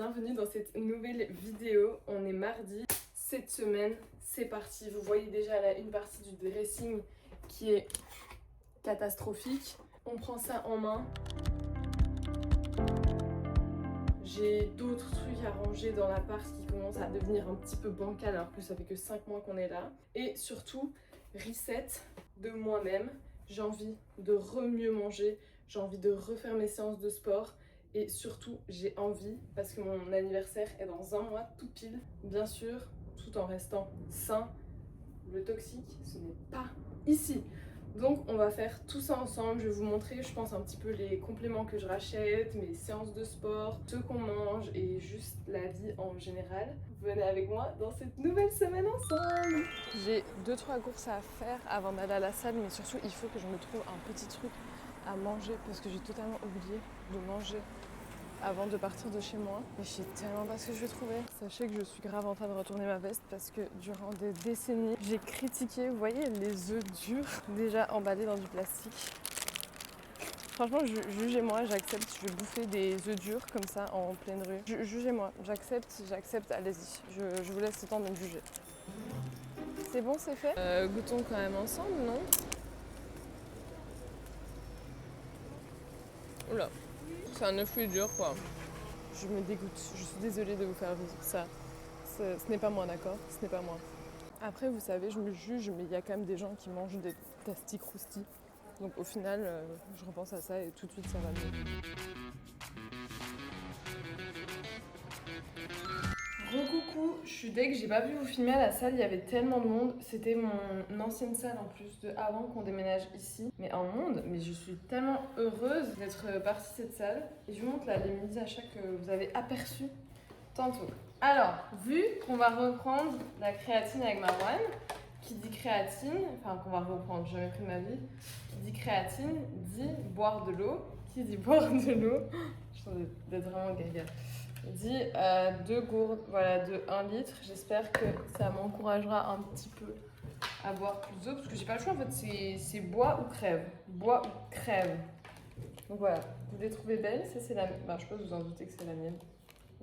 bienvenue dans cette nouvelle vidéo. On est mardi, cette semaine, c'est parti. Vous voyez déjà là une partie du dressing qui est catastrophique. On prend ça en main. J'ai d'autres trucs à ranger dans l'appart qui commencent à devenir un petit peu bancal alors que ça fait que 5 mois qu'on est là. Et surtout, reset de moi-même. J'ai envie de mieux manger, j'ai envie de refaire mes séances de sport. Et surtout, j'ai envie, parce que mon anniversaire est dans un mois tout pile, bien sûr, tout en restant sain. Le toxique, ce n'est pas ici. Donc on va faire tout ça ensemble. Je vais vous montrer, je pense, un petit peu les compléments que je rachète, mes séances de sport, ce qu'on mange et juste la vie en général. Venez avec moi dans cette nouvelle semaine ensemble. J'ai 2-3 courses à faire avant d'aller à la salle, mais surtout il faut que je me trouve un petit truc à manger parce que j'ai totalement oublié de manger avant de partir de chez moi. Mais je sais tellement pas ce que je vais trouver. Sachez que je suis grave en train de retourner ma veste parce que durant des décennies, j'ai critiqué, vous voyez, les œufs durs déjà emballés dans du plastique. Franchement, jugez-moi, j'accepte, je vais bouffer des œufs durs comme ça en pleine rue. Jugez-moi, j'accepte, allez-y. Je vous laisse le temps de me juger. C'est bon, c'est fait. Goûtons quand même ensemble, non? Oula. C'est un œuf dur quoi. Je me dégoûte, je suis désolée de vous faire vivre ça. Ce n'est pas moi, d'accord? Ce n'est pas moi. Après, vous savez, je me juge, mais il y a quand même des gens qui mangent des tastis croustis. Donc au final, je repense à ça et tout de suite ça va mieux. Recoucou, je suis deg, j'ai pas pu vous filmer à la salle, il y avait tellement de monde. C'était mon ancienne salle en plus de avant qu'on déménage ici. Mais en monde, mais je suis tellement heureuse d'être partie de cette salle. Et je vous montre là les mini achats que vous avez aperçus tantôt. Alors, vu qu'on va reprendre la créatine avec Marwan, qui dit créatine, enfin qu'on va reprendre, j'ai jamais pris de ma vie, qui dit créatine, dit boire de l'eau. Qui dit boire de l'eau, je sens d'être vraiment gaga. Il dit 2 gourdes, voilà, de 1 litre. J'espère que ça m'encouragera un petit peu à boire plus d'eau, parce que j'ai pas le choix en fait, c'est bois ou crève. Bois ou crève. Donc voilà, vous les trouvez belles, ça c'est la mienne. Bah, je pense que vous en doutez que c'est la mienne.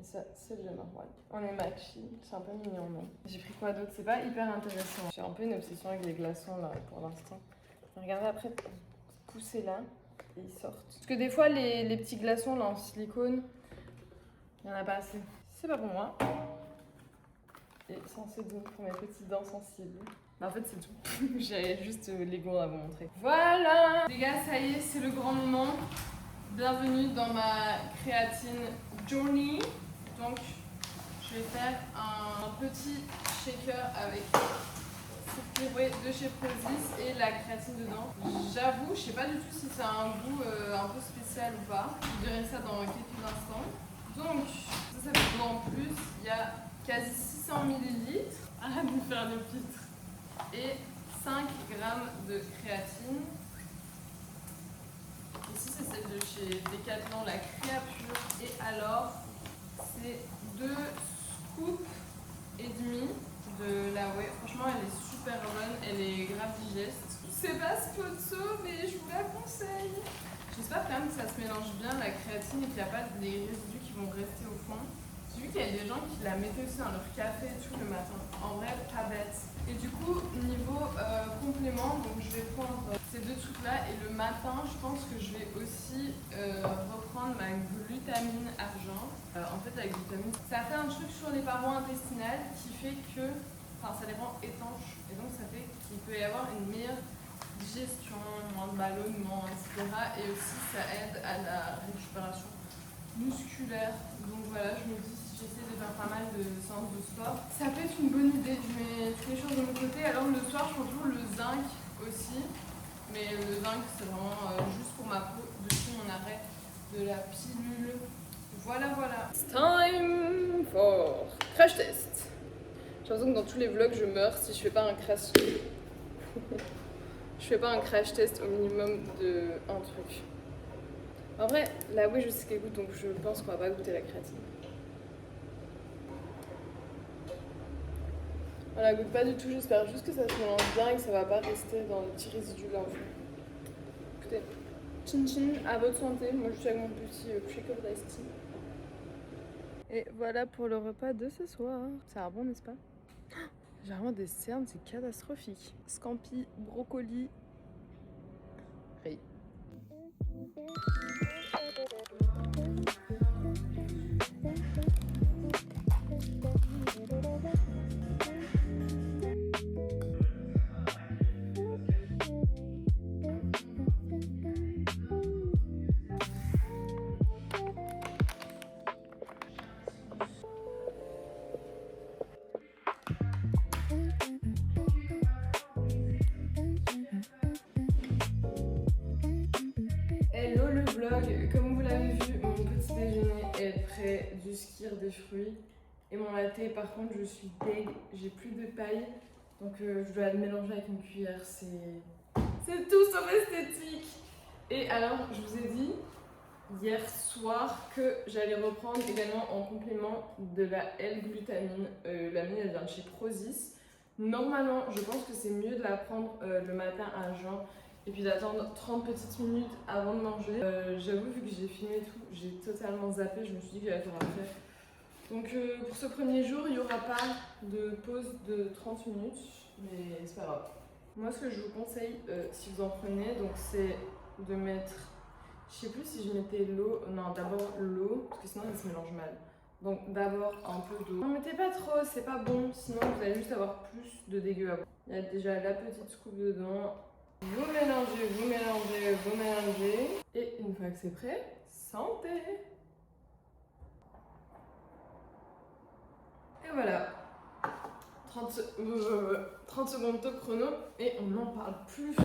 Et ça, c'est le Marwan. On est matchy, c'est un peu mignon, non? J'ai pris quoi d'autre? C'est pas hyper intéressant. J'ai un peu une obsession avec les glaçons là pour l'instant. Regardez après, pousser là et ils sortent. Parce que des fois, les petits glaçons là en silicone, il n'y en a pas assez. C'est pas pour moi. Et c'est doux pour mes petites dents sensibles. Bah en fait c'est tout. J'ai juste les gourdes à vous montrer. Voilà les gars, ça y est, c'est le grand moment. Bienvenue dans ma créatine journey. Donc je vais faire un petit shaker avec cette purée de chez Prozis et la créatine dedans. J'avoue, je sais pas du tout si ça a un goût un peu spécial ou pas. Je dirai ça dans quelques instants. Donc ça fait en plus, il y a quasi 600 ml. Arrête de faire le pitre. Et 5 grammes de créatine. Ici c'est celle de chez Decathlon, la Créapure. Et alors c'est 2 scoops et demi de la whey. Franchement elle est super bonne, elle est grave digeste. C'est pas sponsor mais je vous la conseille. J'espère quand même que ça se mélange bien la créatine et qu'il n'y a pas des résidus qui vont rester au fond. J'ai vu qu'il y a des gens qui la mettaient aussi dans leur café et tout le matin. En vrai, pas bête. Et du coup, niveau complément, donc je vais prendre ces 2 trucs-là. Et le matin, je pense que je vais aussi reprendre ma glutamine argent. En fait, la glutamine, ça fait un truc sur les parois intestinales qui fait que, enfin, ça les rend étanches. Et donc, ça fait qu'il peut y avoir une meilleure digestion, moins de ballonnement, etc. Et aussi, ça aide à la récupération musculaire. Donc voilà, je me dis, si j'essaie de faire pas mal de séances de sport, ça peut être une bonne idée. Je mets toutes les choses de mon côté. Alors le soir, je prends toujours le zinc aussi. Mais le zinc, c'est vraiment juste pour ma peau depuis mon arrêt de la pilule. Voilà, voilà. It's time for crash test. J'ai l'impression que dans tous les vlogs, je meurs si je fais pas un crash. Je fais pas un crash test au minimum de un truc. En vrai, là oui je sais qu'elle goûte, donc je pense qu'on va pas goûter la créatine. Voilà, elle goûte pas du tout, j'espère juste que ça se mélange bien et que ça va pas rester dans les petits résidus là en fait. Écoutez, chin chin, à votre santé, moi je suis avec mon petit shaker d'iced tea. Et voilà pour le repas de ce soir. Ça a l'air bon, n'est-ce pas? J'ai vraiment des cernes, c'est catastrophique. Scampi, brocoli, riz. Hello le vlog, comme vous l'avez vu, mon petit déjeuner est prêt, du skyr, des fruits et mon latte. Par contre, je suis deg, j'ai plus de paille, donc je dois le mélanger avec une cuillère. C'est tout sauf esthétique. Et alors, je vous ai dit hier soir que j'allais reprendre également en complément de la L-glutamine. La mienne, elle vient de chez Prozis. Normalement, je pense que c'est mieux de la prendre le matin à jeun et puis d'attendre 30 petites minutes avant de manger. J'avoue, vu que j'ai filmé tout, j'ai totalement zappé. Je me suis dit que j'allais faire après. Donc pour ce premier jour, il n'y aura pas de pause de 30 minutes, mais c'est pas grave. Moi, ce que je vous conseille, si vous en prenez, donc c'est de mettre, je sais plus si je mettais l'eau, non, d'abord l'eau, parce que sinon ça se mélange mal. Donc d'abord un peu d'eau. N'en mettez pas trop, c'est pas bon, sinon vous allez juste avoir plus de dégueu à boire. Il y a déjà la petite scoop dedans. Vous mélangez, vous mélangez, vous mélangez. Et une fois que c'est prêt, santé! Et voilà. 30 secondes top chrono et on n'en parle plus.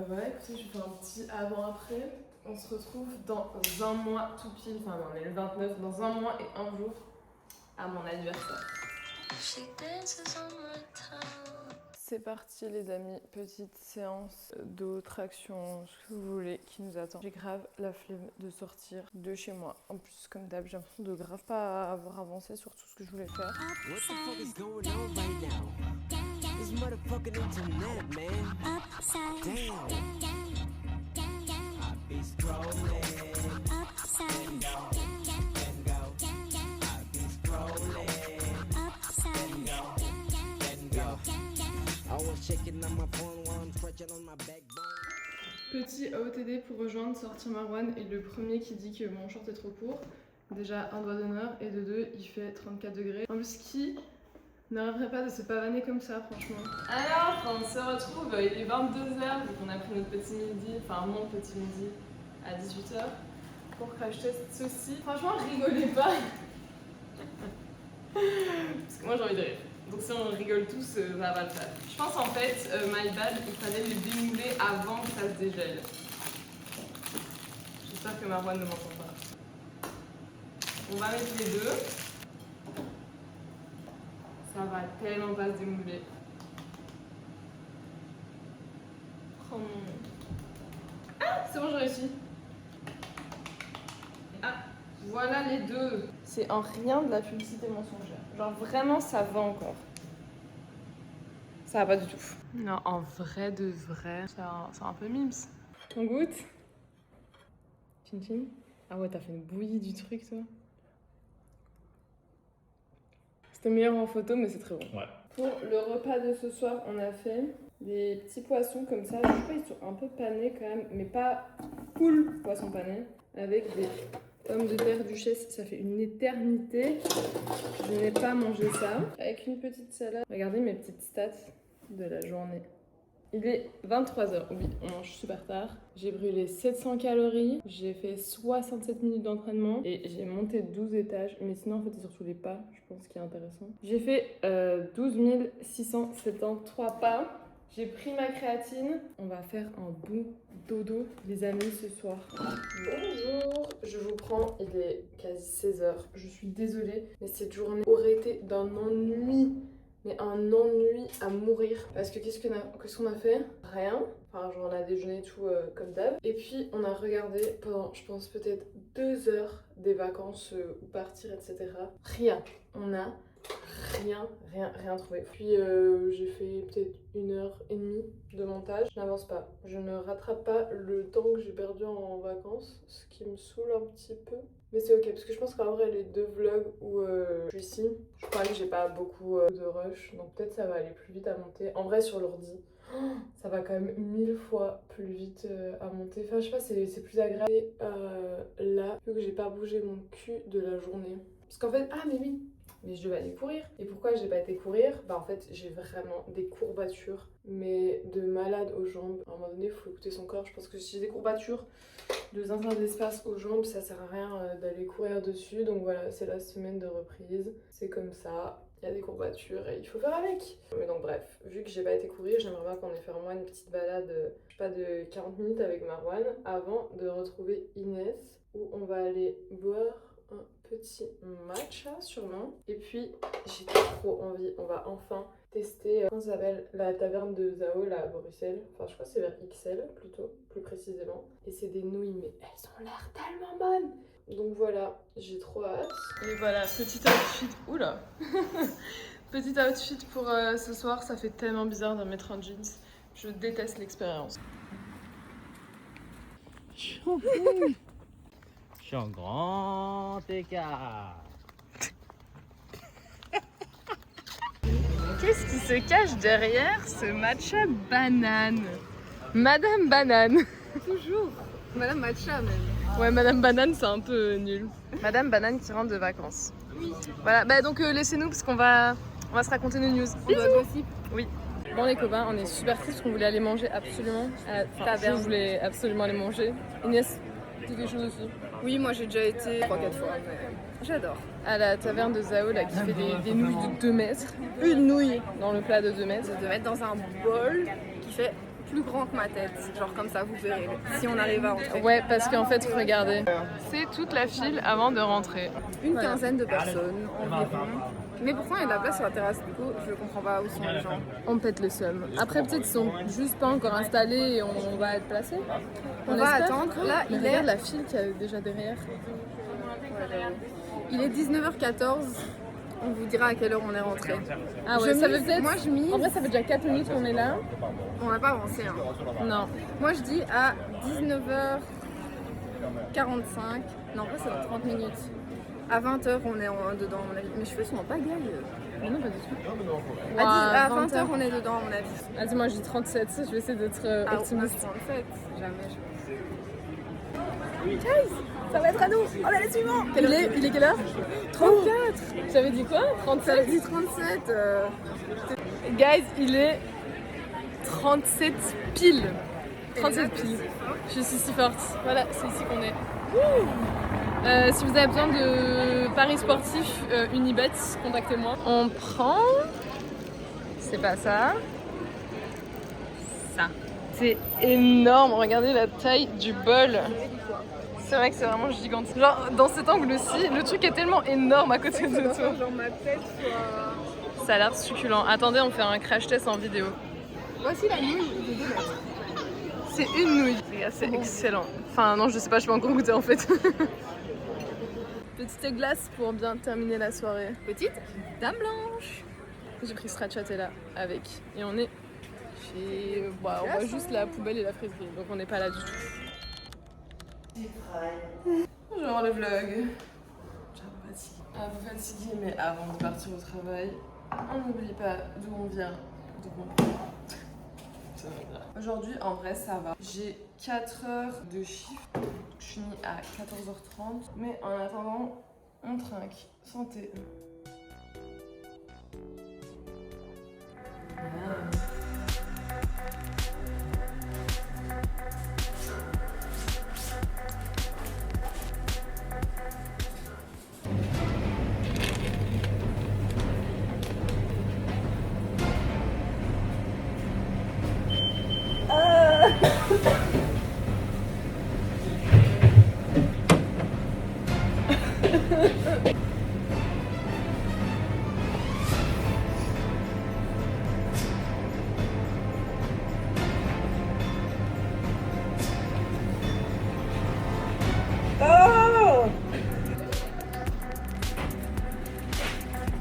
Voilà, écoutez, je fais un petit avant-après. On se retrouve dans un mois tout pile, enfin on est le 29, dans un mois et un jour à mon anniversaire. C'est parti les amis, petite séance d'eau, traction, ce que vous voulez qui nous attend. J'ai grave la flemme de sortir de chez moi. En plus comme d'hab, j'ai l'impression de grave pas avoir avancé sur tout ce que je voulais faire. What the fuck is going on right now? This motherfucking internet, man. Damn. I be scrolling. Then go. Then go. I be scrolling. Then go. Then go. I was checking on my phone while I'm stretching on my backbone. Petit AOTD pour rejoindre, sortir Marwan et le premier qui dit que mon short est trop court. Déjà un doigt d'honneur et de deux il fait 34 degrés. En plus qui ne rêverait pas de se pavaner comme ça franchement. Alors on se retrouve, il est 22h donc on a pris notre petit midi, enfin mon petit midi à 18h pour crash test ceci. Franchement rigolez pas parce que moi j'ai envie de rire. Donc si on rigole tous, ça va le faire. Je pense en fait, my bad, il fallait les démouler avant que ça se dégèle. J'espère que Marwan ne m'entend pas. On va mettre les deux. Ça va tellement pas se démouler. Oh mon... Ah, c'est bon, j'ai réussi. Ah, voilà les deux. C'est en rien de la publicité mensongère. Genre vraiment, ça va encore. Ça va pas du tout. Non, en vrai de vrai, c'est un peu mimes. On goûte? Chin chin. Ah ouais, t'as fait une bouillie du truc, toi. C'était meilleur en photo, mais c'est très bon. Ouais. Pour le repas de ce soir, on a fait des petits poissons comme ça. Je sais pas, ils sont un peu panés quand même, mais pas cool poisson pané. Avec des pommes de terre duchesse, ça fait une éternité. Je n'ai pas mangé ça. Avec une petite salade. Regardez mes petites stats de la journée. Il est 23h, oui, on mange super tard. J'ai brûlé 700 calories, j'ai fait 67 minutes d'entraînement et j'ai monté 12 étages. Mais sinon, en fait, c'est surtout les pas, je pense, qui est intéressant. J'ai fait 12 673 pas. J'ai pris ma créatine. On va faire un bon dodo, les amis, ce soir. Bonjour, je vous prends, il est quasi 16h. Je suis désolée, mais cette journée aurait été d'un ennui. Mais un ennui à mourir. Parce que qu'est-ce qu'on a fait? Rien. Enfin, genre on a déjeuné tout comme d'hab. Et puis on a regardé pendant, je pense, peut-être 2 heures des vacances où partir, etc. Rien. On a Rien trouvé. Puis j'ai fait peut-être 1h30 de montage. Je n'avance pas. Je ne rattrape pas le temps que j'ai perdu en vacances, ce qui me saoule un petit peu. Mais c'est ok, parce que je pense qu'en vrai, les 2 vlogs où je suis ici, je crois que j'ai pas beaucoup de rush, donc peut-être ça va aller plus vite à monter. En vrai, sur l'ordi, ça va quand même 1000 fois plus vite à monter. Enfin, je sais pas, c'est plus agréable. Et, là, vu que j'ai pas bougé mon cul de la journée. Parce qu'en fait, ah mais oui, mais je devais aller courir. Et pourquoi j'ai pas été courir? Bah en fait, j'ai vraiment des courbatures, mais de malade aux jambes. À un moment donné, il faut écouter son corps. Je pense que si j'ai des courbatures de zinzin de l'espace aux jambes, ça sert à rien d'aller courir dessus. Donc voilà, c'est la semaine de reprise. C'est comme ça. Il y a des courbatures et il faut faire avec. Mais donc bref, vu que j'ai pas été courir, j'aimerais bien qu'on ait fait moi une petite balade, je sais pas, de 40 minutes avec Marwan avant de retrouver Inès, où on va aller boire un petit matcha sûrement. Et puis j'ai trop envie, on va enfin tester, comment ça s'appelle, la taverne de Zao là à Bruxelles. Enfin je crois que c'est vers XL plutôt, plus précisément. Et c'est des nouilles mais elles ont l'air tellement bonnes. Donc voilà, j'ai trop hâte. Et voilà, petit outfit, oula petit outfit pour ce soir, ça fait tellement bizarre de mettre un jeans. Je déteste l'expérience. Je suis en grand écart. Qu'est-ce qui se cache derrière ce matcha banane? Madame Banane. Toujours. Madame Matcha même. Ouais, Madame Banane, c'est un peu nul. Madame Banane qui rentre de vacances. Oui. Voilà, bah donc laissez-nous parce qu'on va se raconter nos news. On doit gossip. Oui. Bon les copains, on est super tristes parce qu'on voulait aller manger absolument à la taverne. Je voulais absolument aller manger. Inès, tu quelque chose aussi? Oui, moi j'ai déjà été 3-4 fois. Mais j'adore. À la taverne de Zao là qui fait des nouilles de 2 mètres. Une nouille dans le plat de 2 mètres. De mettre dans un bol qui fait plus grand que ma tête. Genre comme ça, vous verrez. Si on arrive à rentrer. Ouais, parce qu'en fait, regardez, c'est toute la file avant de rentrer. Une quinzaine de personnes environ. Mais pourquoi il y a de la place sur la terrasse du coup? Je comprends pas où sont les gens. On pète le seum. Après, peut-être qu'ils sont juste pas encore installés et on va être placés. On va attendre. Là, mais il regarde est... la file qu'il y a déjà derrière. Il est 19h14. On vous dira à quelle heure on est rentré. Ah ouais, ça veut peut-être... Moi je mise... En vrai, ça fait déjà 4 minutes qu'on est là. On n'a pas avancé. Hein. Non. Moi je dis à 19h45. Non, en vrai, c'est dans 30 minutes. À 20h, on est dedans, à mon avis. Mes cheveux sont en pagaille. Mais non, pas du tout. À 20h, on est dedans, à mon avis. Vas-y, moi je dis 37, je vais essayer d'être optimiste. 37, jamais. Ça va être à nous. On a les suivants. Il est quelle heure? 34. J'avais dit quoi? 37. J'avais dit 37. Guys, il est 37 piles. 37 piles. Je suis si forte. Voilà, c'est ici qu'on est. Si vous avez besoin de paris sportifs, Unibet, contactez-moi. On prend... C'est pas ça. Ça. C'est énorme. Regardez la taille du bol. C'est vrai que c'est vraiment gigantesque. Genre, dans cet angle-ci, le truc est tellement énorme à côté de toi. Genre ma tête soit... Ça a l'air succulent. Attendez, on fait un crash test en vidéo. Voici la nouille de 2 mètres. C'est une nouille. C'est excellent. Enfin, non, je sais pas, je peux encore goûter en fait. Petite glace pour bien terminer la soirée. Petite dame blanche. J'ai pris stracciatella avec. Et on est chez... Bah, on voit juste la poubelle et la fraiserie. Donc on n'est pas là du tout. Bonjour le vlog. Un peu fatiguée, mais avant de partir au travail, on n'oublie pas d'où on vient. Donc on... Ça va bien. Aujourd'hui, en vrai, ça va. J'ai 4 heures de shift. Je finis à 14h30. Mais en attendant, on trinque. Santé.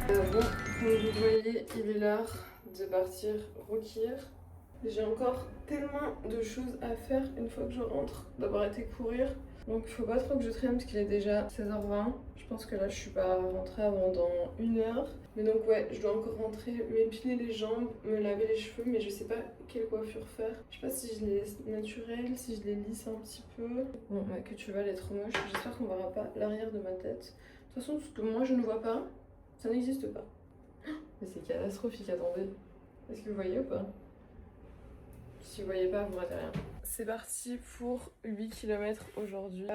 Bon, Il est l'heure de partir roquir. J'ai encore tellement de choses à faire une fois que je rentre d'avoir été courir. Donc il faut pas trop que je traîne parce qu'il est déjà 16h20. Je pense que là je suis pas rentrée avant dans 1 heure. Mais donc ouais, je dois encore rentrer, m'épiler les jambes, me laver les cheveux, mais je sais pas quelle coiffure faire. Je sais pas si je les laisse naturelles, si je les lisse un petit peu. Bon, ma queue de cheval est trop moche. J'espère qu'on verra pas l'arrière de ma tête. De toute façon, tout ce que moi je ne vois pas, ça n'existe pas. Mais c'est catastrophique, attendez. Est-ce que vous voyez ou pas? Si vous voyez pas, vous ratez rien. C'est parti pour 8 km aujourd'hui.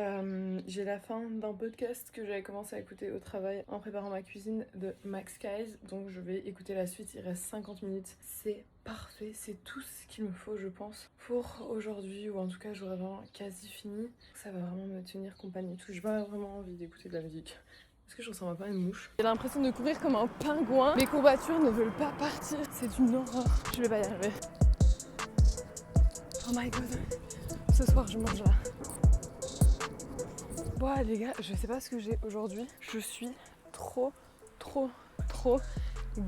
J'ai la fin d'un podcast que j'avais commencé à écouter au travail en préparant ma cuisine de Max Guys. Donc je vais écouter la suite, il reste 50 minutes. C'est parfait, c'est tout ce qu'il me faut je pense pour aujourd'hui, ou en tout cas j'aurai vraiment quasi fini. Ça va vraiment me tenir compagnie. J'ai pas vraiment envie d'écouter de la musique. Est-ce que je ressemble pas à une mouche? J'ai l'impression de courir comme un pingouin. Mes courbatures ne veulent pas partir. C'est une horreur. Je vais pas y arriver. Oh my god. Ce soir, je mange là. Bon, les gars, je sais pas ce que j'ai aujourd'hui. Je suis trop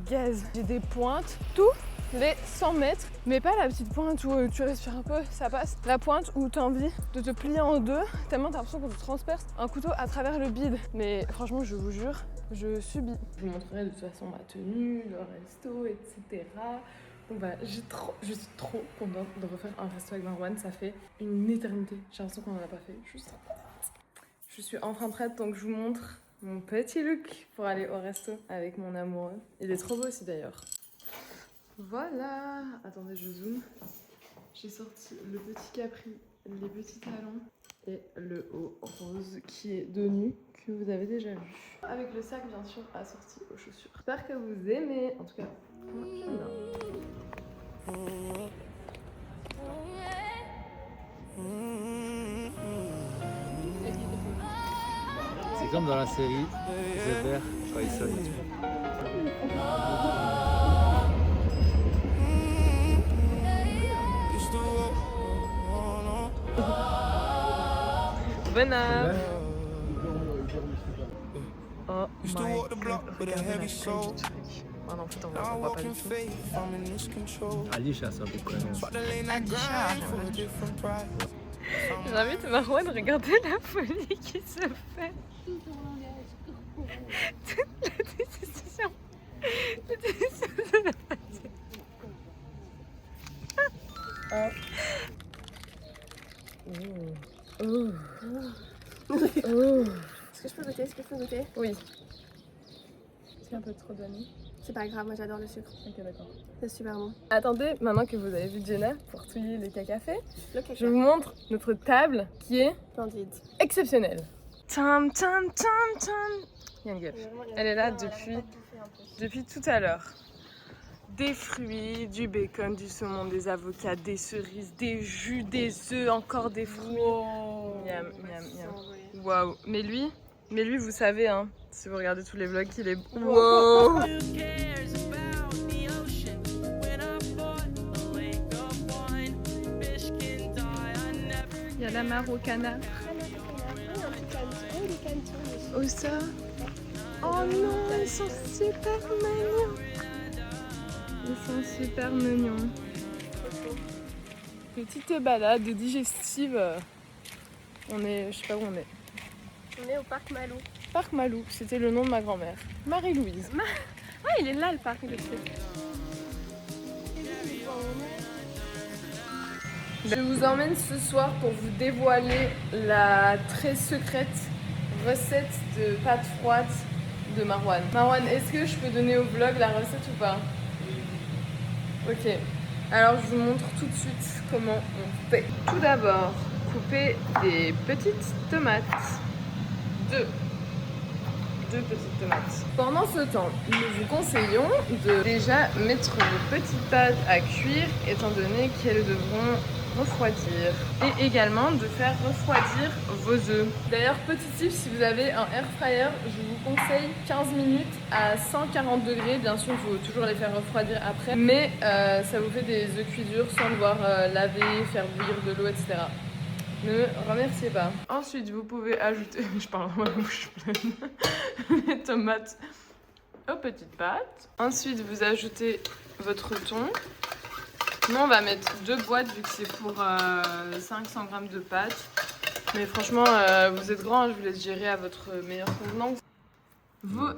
gaze. J'ai des pointes tous les 100 mètres. Mais pas la petite pointe où tu respires un peu, ça passe. La pointe où t'as envie de te plier en deux, tellement t'as l'impression qu'on te transperce un couteau à travers le bide. Mais franchement, je vous jure, je subis. Je vous montrerai de toute façon ma tenue, le resto, etc. Bon bah, je suis trop contente de refaire un resto avec Marwan. Ça fait une éternité. J'ai l'impression qu'on en a pas fait. Je suis enfin prête, donc je vous montre mon petit look pour aller au resto avec mon amoureux. Il est trop beau aussi d'ailleurs. Voilà. Attendez, je zoome. J'ai sorti le petit capri, les petits talons et le haut rose qui est de nu, que vous avez déjà vu. Avec le sac bien sûr assorti aux chaussures. J'espère que vous aimez. En tout cas, moi j'aime bien. C'est comme dans la série The Bear quand il sonne. Bon app. Oh my god, regardez la taille du truc. Oh non putain, on voit pas du tout. Alicia, ça vous connaît. J'invite Marwan à regarder la folie qui se fait. Toute la décision de la partie. Est-ce que je peux goûter? Oui. C'est un peu trop donné. C'est pas grave, moi j'adore le sucre. Ok, d'accord. C'est super bon. Attendez, maintenant que vous avez vu Jenna pour touiller les cacafés, Le caca. je vous montre notre table qui est Splendide. exceptionnelle. Tam tam tam tam. Young Girl. Elle est là depuis tout à l'heure. Des fruits, du bacon, du saumon, des avocats, des cerises, des jus, des œufs, encore des fruits. Miam, miam, miam. Waouh. Mais lui, vous savez, hein, si vous regardez tous les vlogs, qu'il est. Wow. Il y a la marocana. Oh ça. Oh non, ils sont super mignons. Ils sont super mignons. Petite balade digestive. On est, je sais pas où on est. On est au parc Malou. Parc Malou, c'était le nom de ma grand-mère. Marie-Louise. Ah, il est là le parc, il est fait. Je vous emmène ce soir pour vous dévoiler la très secrète recette de pâtes froides de Marwan. Marwan, est-ce que je peux donner au vlog la recette ou pas? Ok, alors je vous montre tout de suite comment on fait. Tout d'abord, couper des petites tomates. Deux petites tomates. Pendant ce temps, nous vous conseillons de déjà mettre vos petites pâtes à cuire étant donné qu'elles devront refroidir. Et également de faire refroidir vos œufs. D'ailleurs, petit tip, si vous avez un air fryer, je vous conseille 15 minutes à 140 degrés. Bien sûr, il faut toujours les faire refroidir après. Mais ça vous fait des œufs cuits durs sans devoir laver, faire bouillir de l'eau, etc. Ne me remerciez pas. Ensuite, vous pouvez ajouter, je parle dans ma bouche pleine, les tomates aux petites pâtes. Ensuite, vous ajoutez votre thon. Nous, on va mettre 2 boîtes vu que c'est pour 500 g de pâtes. Mais franchement, vous êtes grand, je vous laisse gérer à votre meilleure convenance. Vous...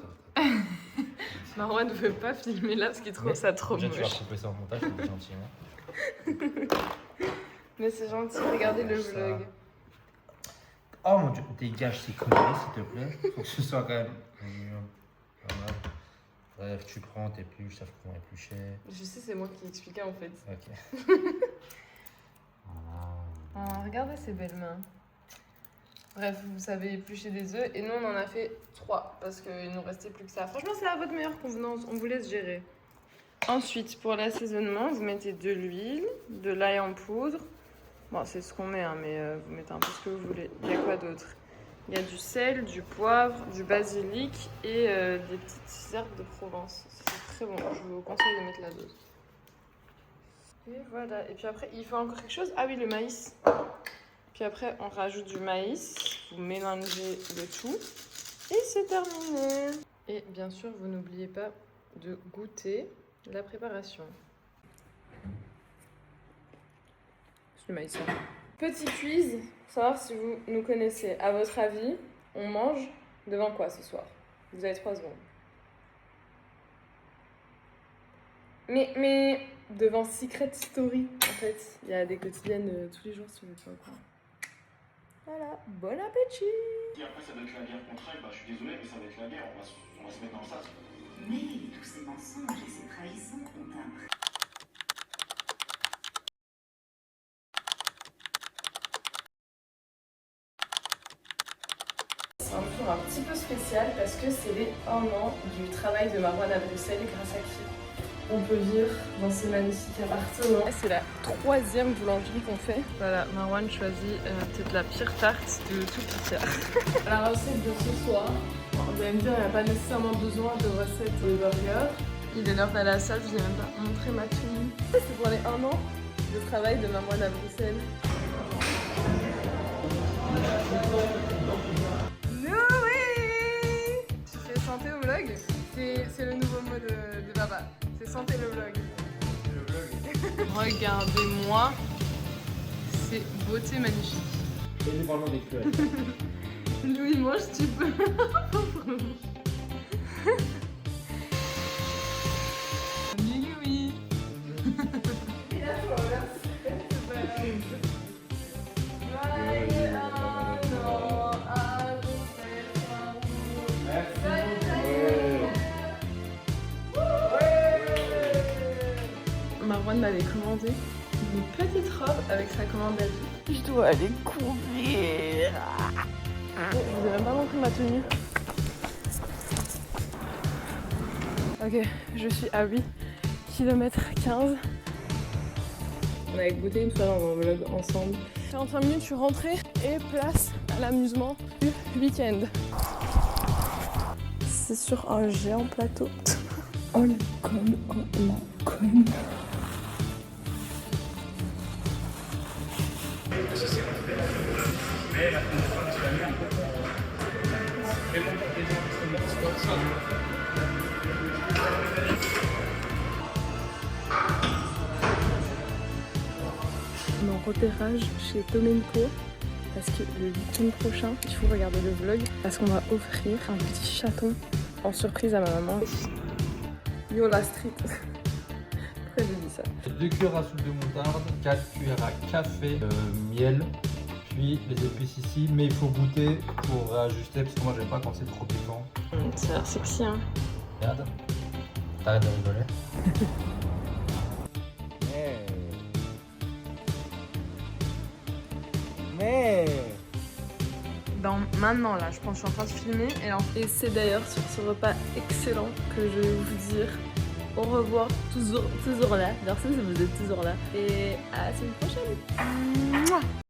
Marwan ne veut pas filmer là parce qu'il trouve ça trop moche. Tu vas couper ça en montage, c'est gentil. Mais c'est gentil, regardez le vlog. Oh mon dieu, dégage ces conneries s'il te plaît. Faut que ce soit quand même. Voilà. Bref, tu prends, t'épluches, ça fait comment éplucher. Je sais, c'est moi qui expliquais en fait. Ok. Oh, regardez ces belles mains. Bref, vous savez éplucher des œufs et nous on en a fait 3 parce qu'il nous restait plus que ça. Franchement, c'est à votre meilleure convenance, on vous laisse gérer. Ensuite, pour l'assaisonnement, vous mettez de l'huile, de l'ail en poudre. Bon, c'est ce qu'on met, hein, mais vous mettez un peu ce que vous voulez. Il y a quoi d'autre? Il y a du sel, du poivre, du basilic et des petites herbes de Provence. C'est très bon, je vous conseille de mettre la dose. Et voilà, et puis après, il faut encore quelque chose? Ah oui, le maïs. Puis après, on rajoute du maïs, vous mélangez le tout et c'est terminé. Et bien sûr, vous n'oubliez pas de goûter la préparation. C'est le maïs. Petit quiz, pour savoir si vous nous connaissez. À votre avis, on mange devant quoi ce soir? Vous avez 3 secondes. Mais devant Secret Story, en fait. Il y a des quotidiennes tous les jours si vous voulez pas croire. Voilà, bon appétit! Et après, ça va être la guerre contre elle. Bah, je suis désolé, mais ça va être la guerre. On va se mettre dans le sas. Mais tous ces mensonges et ces trahisons ont un prix. C'est un jour un petit peu spécial parce que c'est les 1 an du travail de Marwan à Bruxelles grâce à qui on peut vivre dans ce magnifique appartement. C'est la 3e boulangerie qu'on fait. Voilà, Marwan choisit peut-être la pire tarte de toute l'hiver. La recette de ce soir, bon, vous allez me dire, il n'y a pas nécessairement besoin de recette de burger. Il est l'heure d'aller à la salle, je vous ai même pas montré ma tenue. C'est pour les 1 an de travail de Marwan à Bruxelles. Oui! Tu fais santé au vlog? C'est le nouveau mot de Baba. C'est santé le vlog. Regardez-moi ces beautés magnifiques. Et les ballons des cueils. Louis, mange, tu peux. Oui, oui. Marwan m'avait commandé une petite robe avec sa commande d'avis. Je dois aller courir. Je vous ai même pas montré ma tenue. Ok, je suis à 8 km 15. On avait goûté une fois dans un vlog ensemble. 45 minutes, je suis rentrée et place à l'amusement du week-end. C'est sur un géant plateau. Oh la conne, oh la conne. On est en repérage chez Tomenko parce que le week-end prochain, il faut regarder le vlog parce qu'on va offrir un petit chaton en surprise à ma maman. Yo la street. Pourquoi j'ai dit ça? 2 cuillères à soupe de moutarde, 4 cuillères à café, miel, puis les épices ici, mais il faut goûter pour réajuster parce que moi j'aime pas quand c'est trop piquant. Ça a l'air sexy hein. Regarde, t'arrêtes de rigoler. Mais Maintenant là, je pense que je suis en train de filmer et c'est d'ailleurs sur ce repas excellent que je vais vous dire au revoir toujours là. Merci si vous êtes toujours là et à la semaine prochaine. Mouah.